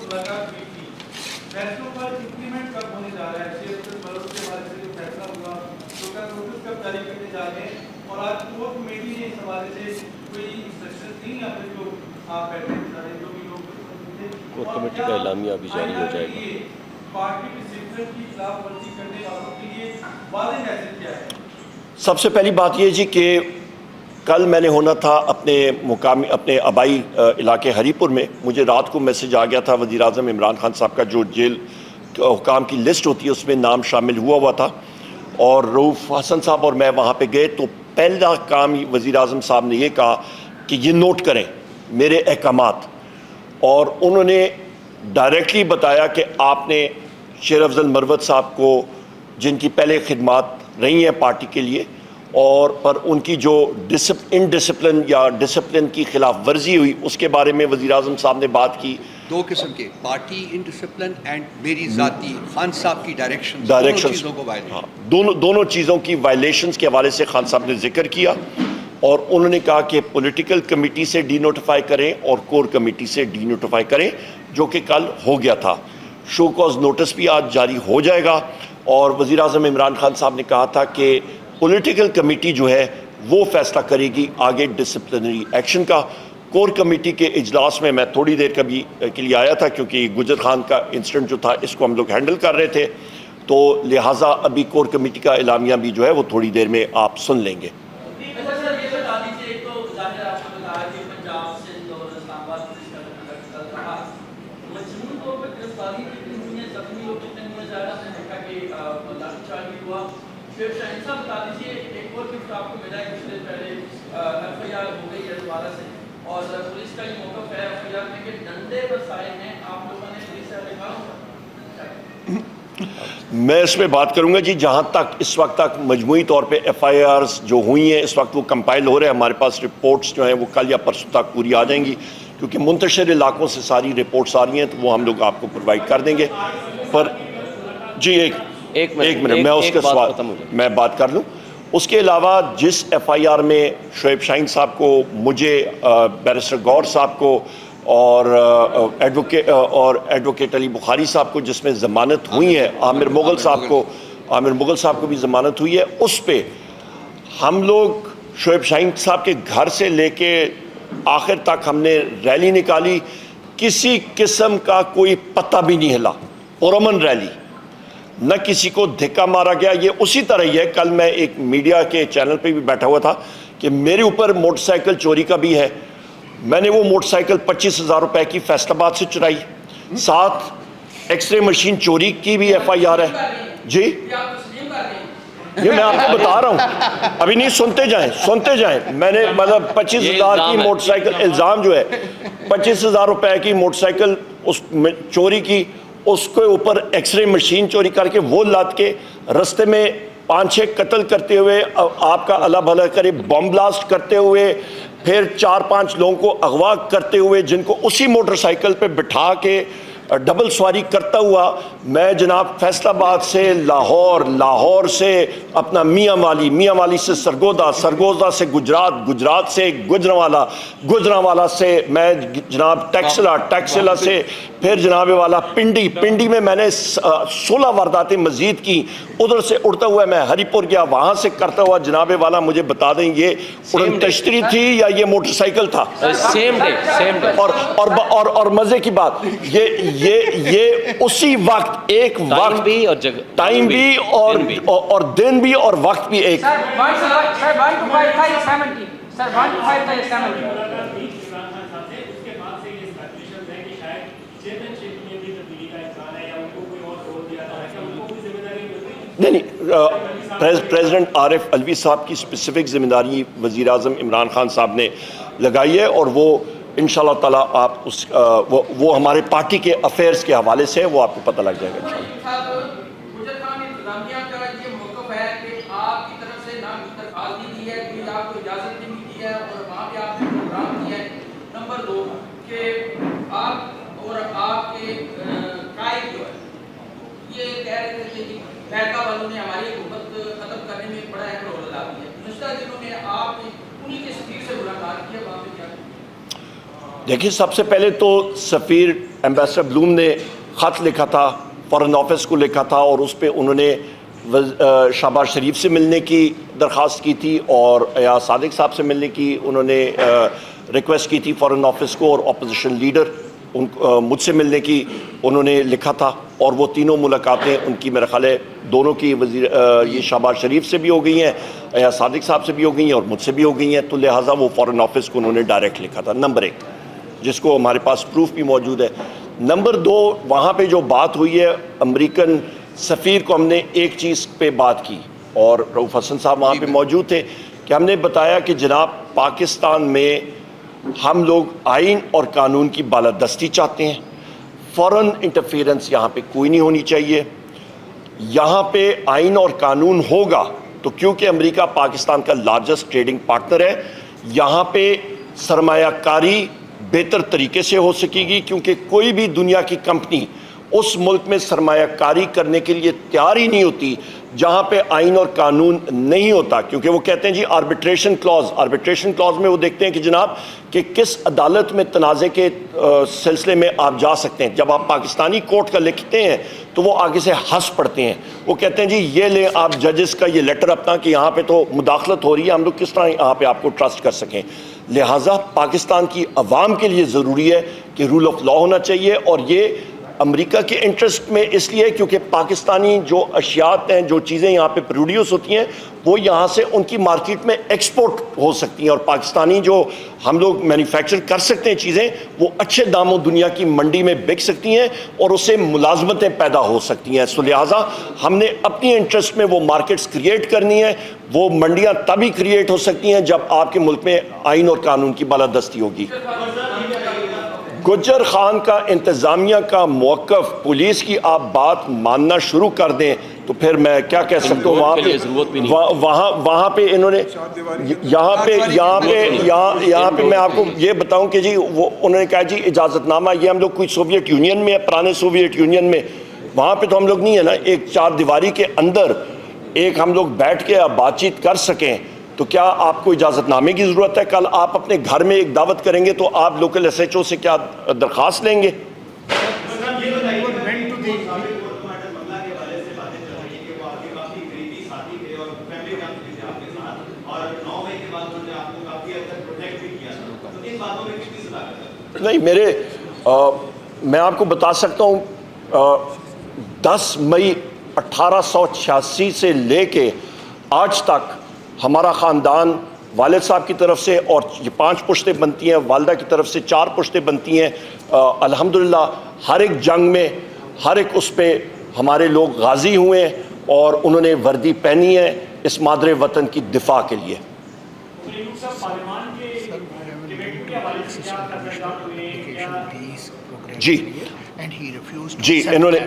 मुलाकात हुई थी, फैसलों पर इंप्लीमेंट कब होने जा रहा है? शेख मरूफ के हवाले से जो फैसला हुआ, तो क्या नोटिस कब जारी करने जा रहे हैं? और आज कोर कमेटी ने इस हवाले से कोई इंस्ट्रक्शन दी या फिर जो आप बैठे सारे जो भी लोग कोर कमेटी का एलामिया अभी जारी हो जाएगा। पार्टी की सिस्टम की खिलाफ वर्जी करने वालों के लिए वादे मैसेज क्या है? सबसे पहली बात ये जी कि कल मैंने होना था अपने आबाई इलाके हरीपुर में। मुझे रात को मैसेज आ गया था वज़ीर आज़म इमरान खान साहब का, जो जेल हुकाम की लिस्ट होती है उसमें नाम शामिल हुआ था, और रऊफ़ हसन साहब और मैं वहाँ पे गए। तो पहला काम वज़ीर आज़म साहब ने ये कहा कि ये नोट करें मेरे अहकामात, और उन्होंने डायरेक्टली बताया कि आपने शेर अफजल मरवत साहब को, जिनकी पहले खिदमात रही हैं पार्टी के लिए, और पर उनकी जो इनडिसिप्लिन या डिसिप्लिन की खिलाफ वर्जी हुई, उसके बारे में वज़ीर आज़म साहब ने बात की। दो किस्म के, पार्टी इनडिसिप्लिन एंड मेरी ज़ाती खान साहब की डायरेक्शन चीज़ों को वायलेट, हाँ, दोनों चीज़ों की वायलेशंस के हवाले से खान साहब ने जिक्र किया, और उन्होंने कहा कि पॉलिटिकल कमेटी से डी नोटिफाई करें और कोर कमेटी से डी नोटिफाई करें, जो कि कल हो गया था। शो कॉज नोटिस भी आज जारी हो जाएगा, और वज़ीर आज़म इमरान खान साहब ने कहा था कि पॉलिटिकल कमेटी जो है वो फैसला करेगी आगे डिसिप्लिनरी एक्शन का। कोर कमेटी के इजलास में मैं थोड़ी देर के लिए आया था, क्योंकि गुजर खान का इंसिडेंट जो था इसको हम लोग हैंडल कर रहे थे, तो लिहाजा अभी कोर कमेटी का एलामिया भी जो है वो थोड़ी देर में आप सुन लेंगे। और पुलिस का ये मौक़िफ़ है एफआईआर में कि डंडे बरसाए हैं आप लोगों ने पुलिस से अधिकारों। मैं इसमें बात करूंगा जी, जहां तक इस वक्त तक मजमूई तौर पे एफआईआर्स जो हुई हैं इस वक्त वो कंपाइल हो रहे हैं। हमारे पास रिपोर्ट्स जो हैं वो कल या परसों तक पूरी आ जाएंगी, क्योंकि मुंतशिर इलाकों से सारी रिपोर्ट्स आ रही हैं, तो वो हम लोग आपको प्रोवाइड कर देंगे। पर जी एक मिनट मैं उसके सवाल मैं बात कर लूँ। उसके अलावा जिस एफआईआर में शोएब शाहीन साहब को, मुझे, बैरिस्टर गौर साहब को और एडवोकेट अली बुखारी साहब को जिसमें ज़मानत हुई है, आमिर मुग़ल साहब को भी ज़मानत हुई है, उस पे हम लोग शोएब शाहीन साहब के घर से लेके आखिर तक हमने रैली निकाली, किसी किस्म का कोई पत्ता भी नहीं हिला, पुरअमन रैली, न किसी को धक्का मारा गया। ये उसी तरह ही है, कल मैं एक मीडिया के चैनल पे भी बैठा हुआ था कि मेरे ऊपर मोटरसाइकिल चोरी का भी है। मैंने वो मोटरसाइकिल 25,000 रुपए की फैसलाबाद से चुराई, साथ एक्सरे मशीन चोरी की भी एफआईआर है जी। ये मैं आपको बता रहा हूँ, अभी नहीं, सुनते जाएं। मैंने मतलब 25,000 की मोटरसाइकिल, इल्ज़ाम जो है 25,000 रुपए की मोटरसाइकिल उस चोरी की, उसके ऊपर एक्सरे मशीन चोरी करके वो लाद के रास्ते में 5-6 कत्ल करते हुए, आपका अल्लाह भला करे, बम ब्लास्ट करते हुए, फिर 4-5 लोगों को अगवा करते हुए, जिनको उसी मोटरसाइकिल पे बिठा के डबल सवारी करता हुआ मैं जनाब फैसलाबाद से लाहौर से अपना मियाँ वाली से सरगोदा से गुजरात से गुजरांवाला से मैं जनाब टैक्सिला से फिर जनाब वाला पिंडी में मैंने 16 वारदातें मजीद की। उधर से उड़ता हुआ मैं हरीपुर गया, वहाँ से करता हुआ जनाब वाला मुझे बता दें ये उड़न तश्तरी थी या ये मोटरसाइकिल था। सेम डे और मज़े की बात ये उसी वक्त, एक वक्त भी और टाइम भी और दिन भी और वक्त भी एक। नहीं, प्रेसिडेंट आरिफ अलवी साहब की स्पेसिफिक जिम्मेदारी वज़ीर आज़म इमरान खान साहब ने लगाई है, और वो इंशाल्लाह ताला आप वो हमारे पार्टी के अफेयर्स के हवाले से वो आपको पता लग जाएगा इंशाल्लाह। वालों ने हमारी हुकूमत खत्म करने में बड़ा अहम रोल अदा किया। गुज़श्ता दिनों में आपने उन्हीं के सफीर से मुलाकात की, वहाँ पे क्या देखिए, सबसे पहले तो सफ़ीर एम्बेसडर ब्लूम ने ख़त लिखा था, फ़ॉरेन ऑफिस को लिखा था, और उस पर उन्होंने शहबाज शरीफ से मिलने की दरख्वास्त की थी और या सादिक साहब से मिलने की उन्होंने रिक्वेस्ट की थी फ़ॉरेन ऑफिस को, और अपोजिशन लीडर मुझसे मिलने की उन्होंने लिखा था। और वो तीनों मुलाकातें उनकी मेरा ख्याल है दोनों की ये शहबाज शरीफ से भी हो गई हैं, या सादिक साहब से भी हो गई हैं, और मुझसे भी हो गई हैं। तो लिहाजा वो फ़ॉरेन ऑफिस को उन्होंने डायरेक्ट लिखा था, नंबर 1, जिसको हमारे पास प्रूफ भी मौजूद है। नंबर 2, वहाँ पे जो बात हुई है अमेरिकन सफ़ीर को हमने एक चीज़ पे बात की, और रऊफ़ हसन साहब वहाँ पे मौजूद थे, कि हमने बताया कि जनाब पाकिस्तान में हम लोग आइन और कानून की बालादस्ती चाहते हैं, फ़ॉरेन इंटरफेरेंस यहाँ पे कोई नहीं होनी चाहिए। यहाँ पे आइन और कानून होगा तो क्योंकि अमेरिका पाकिस्तान का लार्जेस्ट ट्रेडिंग पार्टनर है, यहाँ पे सरमायाकारी बेहतर तरीके से हो सकेगी, क्योंकि कोई भी दुनिया की कंपनी उस मुल्क में सरमायाकारी करने के लिए तैयार ही नहीं होती जहाँ पे आइन और कानून नहीं होता, क्योंकि वो कहते हैं जी आर्बिट्रेशन क्लॉज में वो देखते हैं कि जनाब कि किस अदालत में तनाज़े के सिलसिले में आप जा सकते हैं। जब आप पाकिस्तानी कोर्ट का लिखते हैं तो वो आगे से हंस पड़ते हैं, वो कहते हैं जी ये लें आप जजेस का ये लेटर अपना कि यहाँ पे तो मुदाखलत हो रही है, हम लोग किस तरह यहाँ पे आपको ट्रस्ट कर सकें। लिहाजा पाकिस्तान की अवाम के लिए ज़रूरी है कि रूल ऑफ लॉ होना चाहिए, और ये अमेरिका के इंटरेस्ट में इसलिए क्योंकि पाकिस्तानी जो अशियात हैं, जो चीज़ें यहाँ पे प्रोड्यूस होती हैं, वो यहाँ से उनकी मार्केट में एक्सपोर्ट हो सकती हैं, और पाकिस्तानी जो हम लोग मैन्युफैक्चर कर सकते हैं चीज़ें, वो अच्छे दामों दुनिया की मंडी में बिक सकती हैं और उससे मुलाजमतें पैदा हो सकती हैं। सो लिहाजा हमने अपनी इंटरेस्ट में वो मार्केट्स क्रिएट करनी है। वो मंडियाँ तभी क्रिएट हो सकती हैं जब आपके मुल्क में आइन और कानून की बालादस्ती होगी। गुज्जर खान का इंतज़ामिया का मौक़िफ़, पुलिस की आप बात मानना शुरू कर दें तो फिर मैं क्या कह सकता हूँ। वहाँ पे इन्होंने यहाँ पे मैं आपको ये बताऊँ कि जी वो उन्होंने कहा जी इजाज़तनामा, ये हम लोग कोई सोवियत यूनियन में है, पुराने सोवियत यूनियन में, वहाँ पे तो हम लोग नहीं है ना, एक चार दीवारी के अंदर एक हम लोग बैठ के बातचीत कर सकें। तो क्या आपको इजाज़तनामे की ज़रूरत है? कल आप अपने घर में एक दावत करेंगे तो आप लोकल SHO से क्या दरख्वास्त लेंगे? नहीं, मैं आपको बता सकता हूँ 10 मई 1886 से लेके आज तक हमारा ख़ानदान वालिद साहब की तरफ से, और ये 5 पुश्तें बनती हैं, वालिदा की तरफ से 4 पुश्तें बनती हैं, अल्हम्दुलिल्लाह हर एक जंग में हर एक उस पे हमारे लोग गाजी हुए और उन्होंने वर्दी पहनी है इस मादरे वतन की दिफा के लिए। जी इन्होंने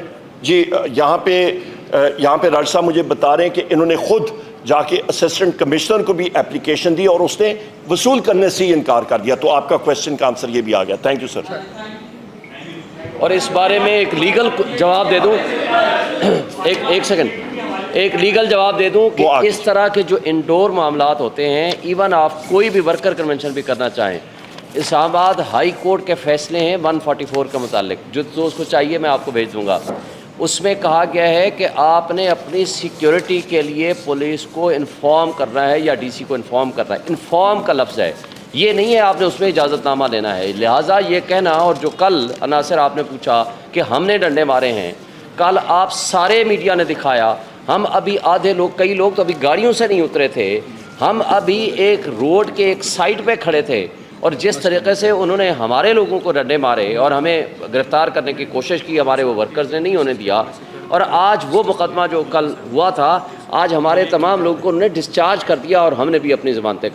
यहाँ पे राज साहब मुझे बता रहे हैं कि इन्होंने खुद जाके असिस्टेंट कमिश्नर को भी एप्लीकेशन दी और उसने वसूल करने से ही इनकार कर दिया। तो आपका क्वेश्चन का आंसर ये भी आ गया। Thank you sir. और इस बारे में एक लीगल जवाब दे दूं, एक सेकंड, एक लीगल जवाब दे दूं कि इस तरह के जो इंडोर मामलात होते हैं, इवन आप कोई भी वर्कर कन्वेंशन भी करना चाहें, इस्लामाबाद हाई कोर्ट के फैसले हैं 144 का मुतालिक, जो उसको चाहिए मैं आपको भेज दूँगा। उसमें कहा गया है कि आपने अपनी सिक्योरिटी के लिए पुलिस को इन्फॉर्म करना है या DC को इन्फॉर्म करना है। इन्फॉर्म का लफ्ज़ है, ये नहीं है आपने उसमें इजाज़तनामा लेना है। लिहाजा ये कहना, और जो कल अनासर आपने पूछा कि हमने डंडे मारे हैं, कल आप सारे मीडिया ने दिखाया, हम अभी आधे लोग, कई लोग तो अभी गाड़ियों से नहीं उतरे थे, हम अभी एक रोड के एक साइड पे खड़े थे, और जिस तरीके से उन्होंने हमारे लोगों को डंडे मारे और हमें गिरफ़्तार करने की कोशिश की, हमारे वो वर्कर्स ने नहीं होने दिया। और आज वो मुकदमा जो कल हुआ था, आज हमारे तमाम लोगों को उन्होंने डिस्चार्ज कर दिया और हमने भी अपनी ज़मानतें